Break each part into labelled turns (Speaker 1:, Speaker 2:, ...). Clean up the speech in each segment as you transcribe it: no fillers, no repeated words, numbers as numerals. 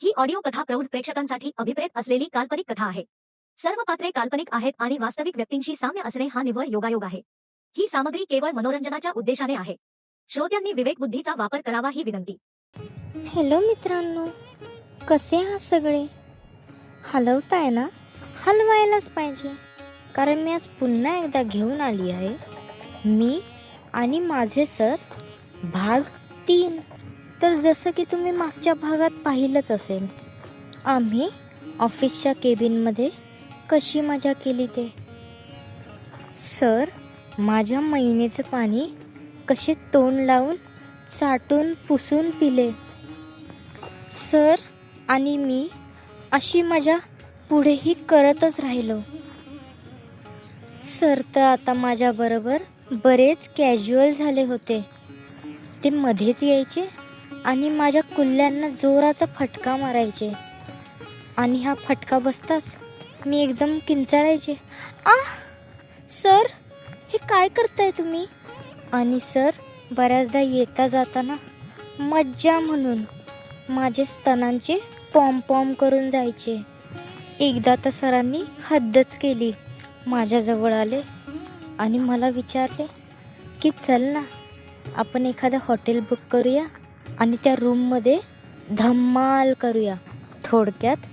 Speaker 1: ही audio कथा प्रौढ प्रेक्षकांसाठी अभिप्रेत असलेली काल्पनिक कथा आहे. सर्व पात्रे काल्पनिक आहेत आणि वास्तविक व्यक्तींशी साम्य असणे हा निव्वळ योगायोग आहे. ही सामग्री केवळ मनोरंजनाच्या उद्देशाने आहे. श्रोत्यांनी विवेकबुद्धीचा वापर करावा ही विनंती.
Speaker 2: हॅलो मित्रांनो, कसे आहात सगळे? हलवताय ना? हलवायलाच पाहिजे, कारण मी आज पुन्हा एकदा घेऊन आली आहे मी आणि माझे सर भाग 3. तर जसं की तुम्ही मागच्या भागात पाहिलंच असेल, आम्ही ऑफिसच्या केबिनमध्ये कशी मजा केली ते. सर माझ्या महिनेचं पाणी कसे तोंड लावून चाटून पुसून पिले. सर आणि मी अशी मजा पुढेही करतच राहिलो. सर तर आता माझ्याबरोबर बरेच कॅज्युअल झाले होते. ते मध्येच यायचे आणि माझ्या कुल्ल्यांना जोराचा फटका मारायचे आणि हा फटका बसताच मी एकदम किंचाळायचे, सर हे काय करताय तुम्ही? आणि सर बऱ्याचदा येता जाताना मज्जा म्हणून माझे स्तनांचे पॉम करून जायचे. एकदा तर सरांनी हद्दच केली. माझ्याजवळ आले आणि मला विचारले की चल ना, आपण एखादं हॉटेल बुक करूया आणि त्या रूममध्ये धम्माल करूया. थोडक्यात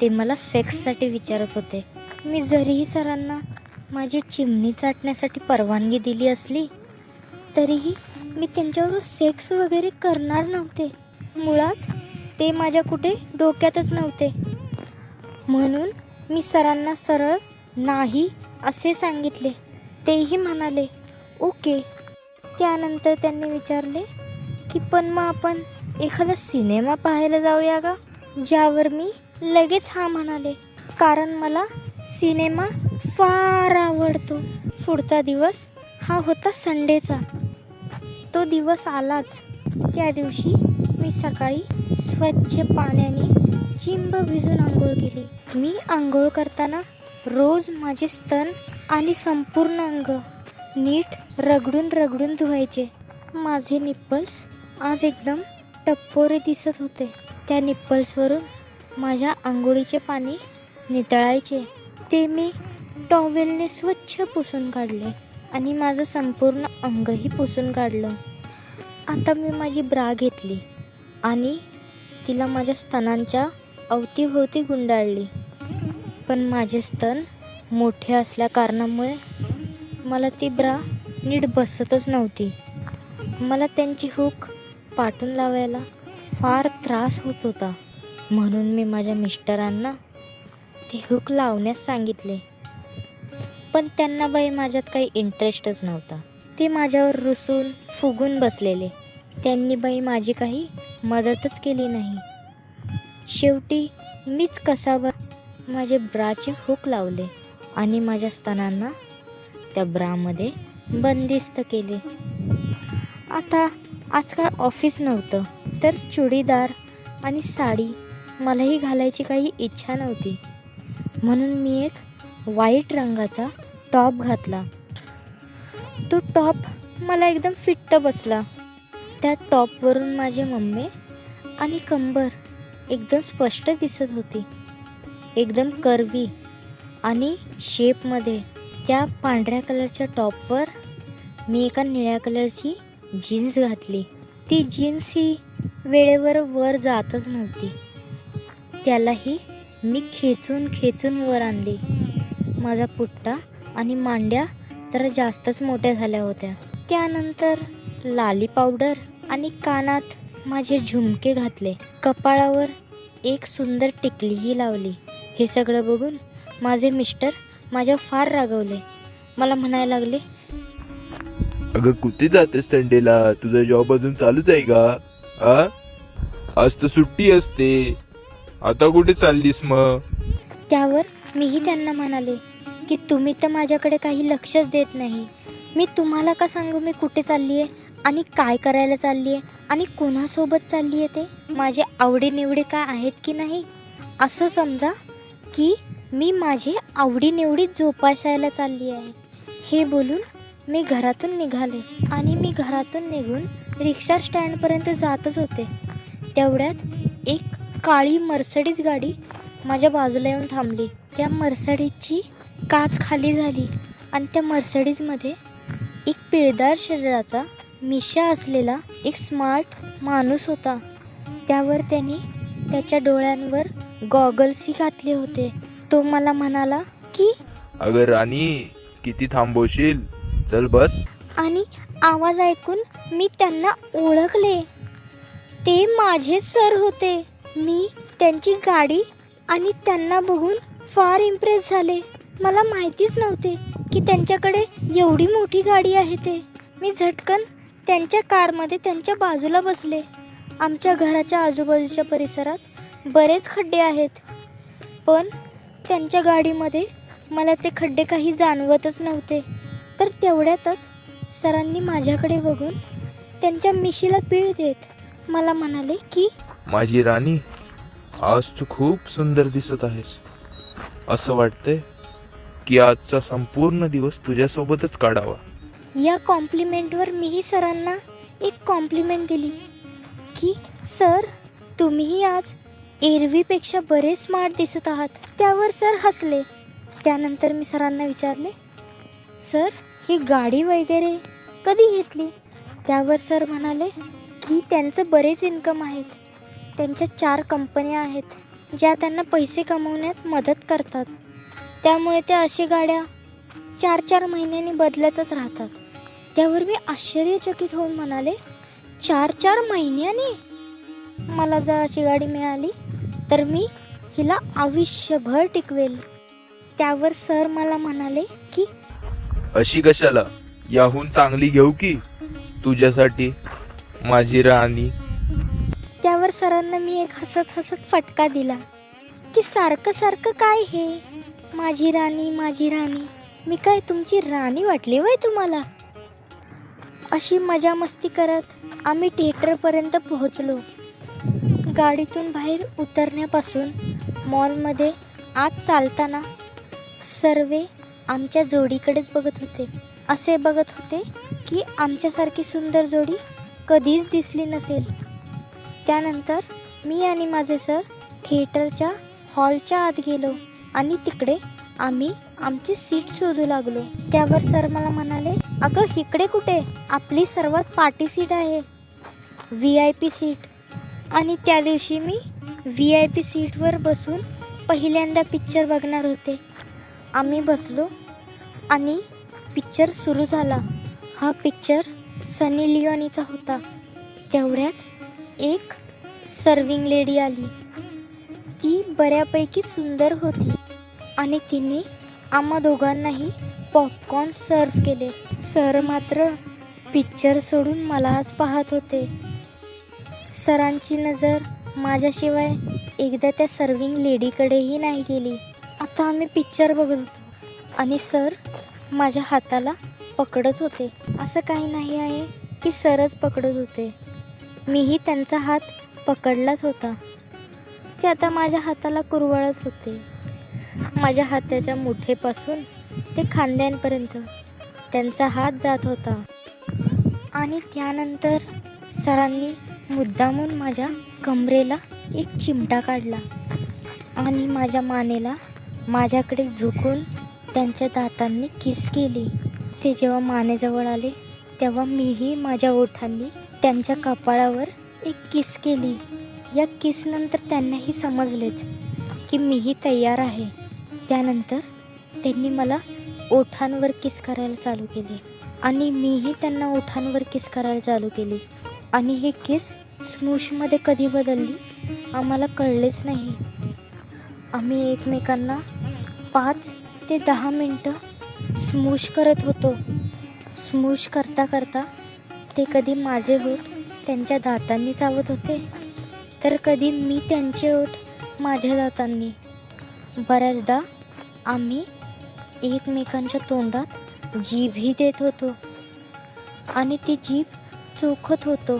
Speaker 2: ते मला सेक्ससाठी विचारत होते. मी जरीही सरांना माझी चिमणी चाटण्यासाठी परवानगी दिली असली तरीही मी त्यांच्यावर सेक्स वगैरे करणार नव्हते. मुळात ते माझ्या कुठे डोक्यातच नव्हते. म्हणून मी सरांना सरळ नाही असे सांगितले. तेही म्हणाले ओके. त्यानंतर त्यांनी विचारले की पण मग आपण एखादा सिनेमा पाहायला जाऊया का? ज्यावर मी लगेच हा म्हणाले, कारण मला सिनेमा फार आवडतो. पुढचा दिवस हा होता संडेचा. तो दिवस आलाच. त्या दिवशी मी सकाळी स्वच्छ पाण्याने चिंब भिजून आंघोळ केली. मी आंघोळ करताना रोज माझे स्तन आणि संपूर्ण अंग नीट रगडून धुवायचे. माझे निप्पल्स आज एकदम टप्पोरे दिसत होते. त्या निप्पल्सवरून माझ्या आंघोळीचे पाणी नितळायचे. ते मी टॉवेलने स्वच्छ पुसून काढले आणि माझं संपूर्ण अंगही पुसून काढलं. आता मी माझी ब्रा घेतली आणि तिला माझ्या स्तनांच्या अवतीभोवती गुंडाळली. पण माझे स्तन मोठे असल्या कारणामुळे मला ती ब्रा नीट बसतच नव्हती. मला त्यांची हुक पाटून लावायला फार त्रास होत होता. म्हणून मी माझ्या मिस्टरांना ते हुक लावण्यास सांगितले. पण त्यांना बाई माझ्यात काही इंटरेस्टच नव्हता. ते माझ्यावर रुसून फुगून बसलेले. त्यांनी बाई माझी काही मदतच केली नाही. शेवटी मीच कसाबा माझे ब्राचे हुक लावले आणि माझ्या स्तनांना त्या ब्रामध्ये बंदिस्त केले. आता आजकाल ऑफिस नव्हतं, तर चुडीदार आणि साडी मलाही घालायची काही इच्छा नव्हती. म्हणून मी एक व्हाईट रंगाचा टॉप घातला. तो टॉप मला एकदम फिट्ट बसला. त्या टॉपवरून माझी मम्मी आणि कंबर एकदम स्पष्ट दिसत होती. एकदम कर्वी आणि शेपमध्ये. त्या पांढऱ्या कलरच्या टॉपवर मी एका निळ्या कलरची जीन्स घातली. ती जीन्स ही वेळेवर वर जातच नव्हती. त्यालाही मी खेचून वर आणली. माझा पुट्टा आणि मांड्या तर जास्तच मोठ्या झाल्या होत्या. त्यानंतर लाली पावडर आणि कानात माझे झुमके घातले. कपाळावर एक सुंदर टिकलीही लावली. हे सगळं बघून माझे मिस्टर माझ्या फार रागवले. मला म्हणायला लागले,
Speaker 3: अगं कुठे जातेस संडेला? तुझा जॉब अजून चालूच आहे का? आज तर सुट्टी असते. आता कुठे चाललीस मग?
Speaker 2: त्यावर मीही त्यांना म्हणाले की तुम्ही तर माझ्याकडे काही लक्षच देत नाही. मी तुम्हाला का सांगू मी कुठे चालली आहे आणि काय करायला चालली आहे आणि कोणासोबत चालली आहे ते? माझे आवडीनिवडी काय आहेत की नाही असं समजा की मी माझे आवडीनिवडी जोपासायला चालली आहे. हे बोलून मी घरातून निघाले आणि मी घरातून निघून रिक्षा स्टँडपर्यंत जातच होते. तेवढ्यात एक काळी मर्सडीज गाडी माझ्या बाजूला येऊन थांबली. त्या मर्सडीजची काच खाली झाली आणि त्या मर्सडीजमध्ये एक पिळदार शरीराचा मिशा असलेला एक स्मार्ट माणूस होता. त्यावर त्याने त्याच्या डोळ्यांवर गॉगल्सही घातले होते. तो मला म्हणाला की
Speaker 3: अगं राणी, किती थांबवशील? चल बस.
Speaker 2: आणि आवाज ऐकून मी त्यांना ओळखले. ते माझे सर होते. मी त्यांची गाडी आणि त्यांना बघून फार इम्प्रेस झाले. मला माहितीच नव्हते की त्यांच्याकडे एवढी मोठी गाडी आहे ते. मी झटकन त्यांच्या कारमध्ये त्यांच्या बाजूला बसले. आमच्या घराच्या आजूबाजूच्या परिसरात बरेच खड्डे आहेत, पण त्यांच्या गाडीमध्ये मला ते खड्डे काही जाणवतच नव्हते. तर तेवढ्यातच सरांनी माझ्याकडे बघून त्यांच्या मिशीला पीळ देत मला म्हणाले की
Speaker 3: माझी राणी, आज तू खूप सुंदर दिसत आहेस. असं वाटतंय की आजचा संपूर्ण दिवस तुझ्यासोबतच काढावा.
Speaker 2: या कॉम्प्लिमेंटवर मीही सरांना एक कॉम्प्लिमेंट दिली की सर, तुम्हीही आज एरवीपेक्षा बरेच स्मार्ट दिसत आहात. त्यावर सर हसले. त्यानंतर मी सरांना विचारले, सर, ही गाडी वगैरे कधी घेतली? त्यावर सर म्हणाले की त्यांचं बरेच इन्कम आहेत. त्यांच्या 4 कंपन्या आहेत ज्या त्यांना पैसे कमवण्यात मदत करतात. त्यामुळे त्या अशी गाड्या 4-4 महिन्यांनी बदलतच राहतात. त्यावर मी आश्चर्यचकित होऊन म्हणाले, 4-4 महिन्यांनी? मला जर अशी गाडी मिळाली तर मी हिला आयुष्यभर टिकवेल. त्यावर सर मला म्हणाले की
Speaker 3: अशी कशाला, याहून चांगली घेऊ की तुझ्यासाठी, माझी राणी.
Speaker 2: त्यावर सरांना मी एक हसत हसत फटका दिला की सारखं सारखं काय हे, माझी राणी माझी राणी. मी काय तुमची राणी वाटली वय तुम्हाला? अशी मजा मस्ती करत आम्ही थिएटरपर्यंत पोहोचलो. गाडीतून बाहेर उतरण्यापासून मॉलमध्ये आत चालताना सर्वे आमच्या जोडीकडेच बघत होते. असे बघत होते की आमच्यासारखी सुंदर जोडी कधीच दिसली नसेल. त्यानंतर मी आणि माझे सर थिएटरच्या हॉलच्या आत गेलो आणि तिकडे आम्ही आमची सीट शोधू लागलो. त्यावर सर मला म्हणाले, अगं इकडे कुठे? आपली सर्वात पार्टी सीट आहे, VIP सीट. आणि त्या दिवशी मी VIP सीटवर बसून पहिल्यांदा पिक्चर बघणार होते. आम्ही बसलो आणि पिक्चर सुरू झाला. हा पिक्चर सनी लिओनीचा होता. तेवढ्यात एक सर्विंग लेडी आली. ती बऱ्यापैकी सुंदर होती आणि तिने आम्हा दोघांनाही पॉपकॉर्न सर्व केले. सर मात्र पिक्चर सोडून मलाच पाहत होते. सरांची नजर माझ्याशिवाय एकदा त्या सर्विंग लेडीकडेही नाही गेली. आता आम्ही पिक्चर बघत होतो आणि सर माझ्या हाताला पकडत होते. असं काही नाही आहे की सरच पकडत होते, मीही त्यांचा हात पकडलाच होता. ते आता माझ्या हाताला कुरवाळत होते. माझ्या हाताच्या मुठेपासून ते खांद्यांपर्यंत त्यांचा हात जात होता. आणि त्यानंतर सरांनी मुद्दामून माझ्या कमरेला एक चिमटा काढला आणि माझ्या मानेला माझ्याकडे झुकून त्यांच्या दातांनी किस केली. ते जेव्हा मानेजवळ आले तेव्हा मीही माझ्या ओठांनी त्यांच्या कपाळावर एक किस केली. या किसनंतर त्यांनाही समजलेच की मीही तयार आहे. त्यानंतर त्यांनी मला ओठांवर किस करायला चालू केले आणि मीही त्यांना ओठांवर किस करायला चालू केली. आणि हे किस स्मूशमध्ये कधी बदलली आम्हाला कळलेच नाही. आम्ही एकमेकांना 5 ते 10 मिनटं स्मूश करत होतो. स्मूश करता करता ते कधी माझे ओठ त्यांच्या दातांनी चावत होते तर कधी मी त्यांचे ओठ माझ्या दातांनी. बऱ्याचदा आम्ही एकमेकांच्या तोंडात जीभही देत होतो आणि ती जीभ चोखत होतो,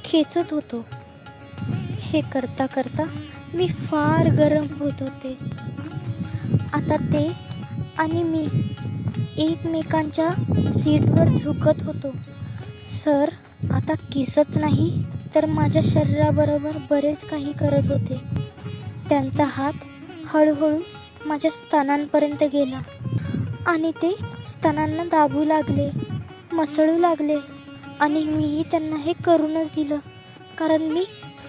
Speaker 2: खेचत होतो. हे करता करता मी फार गरम होत होते. आता ते आणि मी एकमेकांच्या सीटवर झुकत होतो. सर आता किसच नाही तर माझ्या शरीराबरोबर बरेच काही करत होते. त्यांचा हात हळूहळू माझ्या स्तनांपर्यंत गेला आणि ते स्तनांना दाबू लागले, मसळू लागले आणि मीही त्यांना हे करूनच दिलं, कारण मी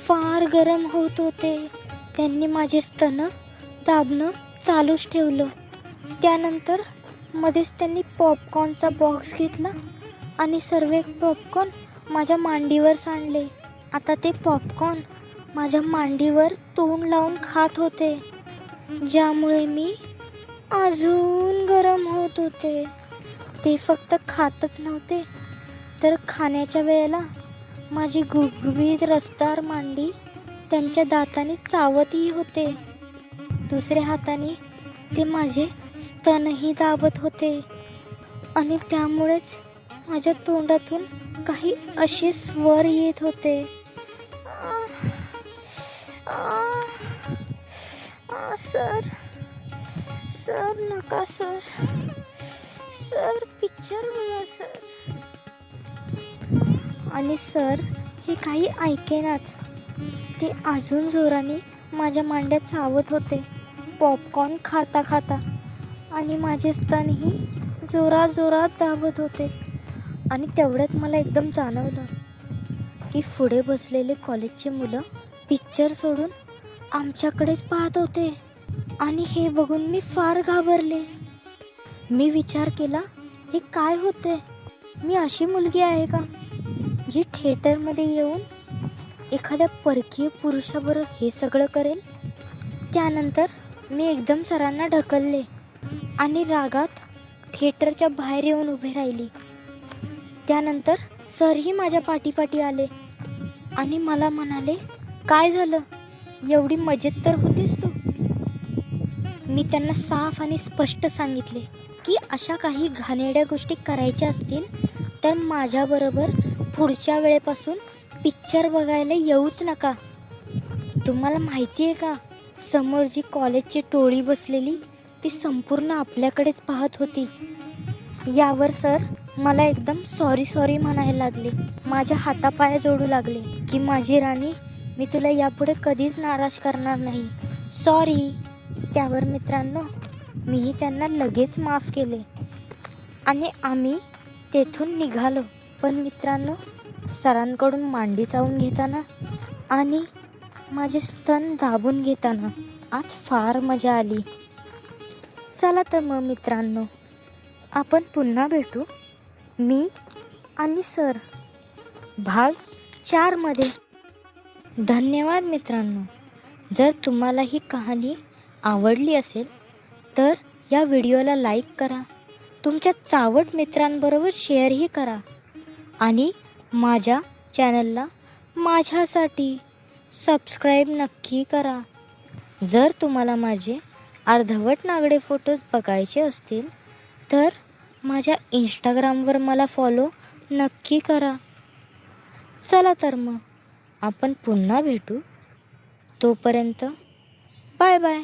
Speaker 2: फार गरम होत होते. त्यांनी माझे स्तन दाबणं चालूच ठेवलं. त्यानंतर मध्येच त्यांनी पॉपकॉर्नचा बॉक्स घेतला आणि सर्व पॉपकॉर्न माझ्या मांडीवर सांडले. आता ते पॉपकॉर्न माझ्या मांडीवर तोंड लावून खात होते, ज्यामुळे मी अजून गरम होत होते. ते फक्त खातच नव्हते, तर खाण्याच्या वेळेला माझी गुबगुबीत रसदार मांडी त्यांच्या दाताने चावतही होते. दुसऱ्या हाताने ते माझे स्तनही दाबत होते आणि त्यामुळेच माझ्या तोंडातून काही असे स्वर येत होते. सर सर नका सर, सर पिक्चर बघा सर. आणि सर हे काही ऐकेनाच. ते अजून जोराने माझ्या मांड्यात चावत होते पॉपकॉर्न खाता खाता आणि माझे स्तनही जोरात जोरात दाबत होते. आणि तेवढ्यात मला एकदम जाणवलं की पुढे बसलेले कॉलेजचे मुलं पिक्चर सोडून आमच्याकडेच पाहत होते आणि हे बघून मी फार घाबरले. मी विचार केला, हे काय होते? मी अशी मुलगी आहे का जी थिएटरमध्ये येऊन एखाद्या परकीय पुरुषाबरोबर हे सगळं करेल? त्यानंतर मी एकदम सरांना ढकलले आणि रागात थिएटरच्या बाहेर येऊन उभे राहिली. त्यानंतर सरही माझ्या पाठीपाठी आले आणि मला म्हणाले, काय झालं? एवढी मजेत तर होतीस तू. मी त्यांना साफ आणि स्पष्ट सांगितले की अशा काही घाणेरड्या गोष्टी करायच्या असतील तर माझ्याबरोबर पुढच्या वेळेपासून पिक्चर बघायला येऊच नका. तुम्हाला माहिती आहे का, समोर जी कॉलेजची टोळी बसलेली ती संपूर्ण आपल्याकडेच पाहत होती. यावर सर मला एकदम सॉरी म्हणायला लागले. माझ्या हातापाया जोडू लागले की माझी राणी, मी तुला यापुढे कधीच नाराज करणार नाही, सॉरी. त्यावर मित्रांनो मीही त्यांना लगेच माफ केले आणि आम्ही तेथून निघालो. पण मित्रांनो, सरांकडून मांडी चावून घेताना आणि माझे स्तन दाबून घेताना आज फार मजा आली. चला तर मग मित्रांनो, आपण पुन्हा भेटू, मी आणि सर, भाग 4 मध्ये. धन्यवाद मित्रांनो. जर तुम्हाला ही कहाणी आवडली असेल तर या व्हिडिओला लाईक करा, तुमच्या चावट मित्रांबरोबर शेअरही करा आणि माझ्या चॅनलला माझ्यासाठी सबस्क्राईब नक्की करा. जर तुम्हाला माझे अर्धवट नागडे फोटोज बघायचे असतील तर माझ्या इंस्टाग्रामवर मला फॉलो नक्की करा. चला तर मग आपण पुन्हा भेटू. तोपर्यंत बाय बाय.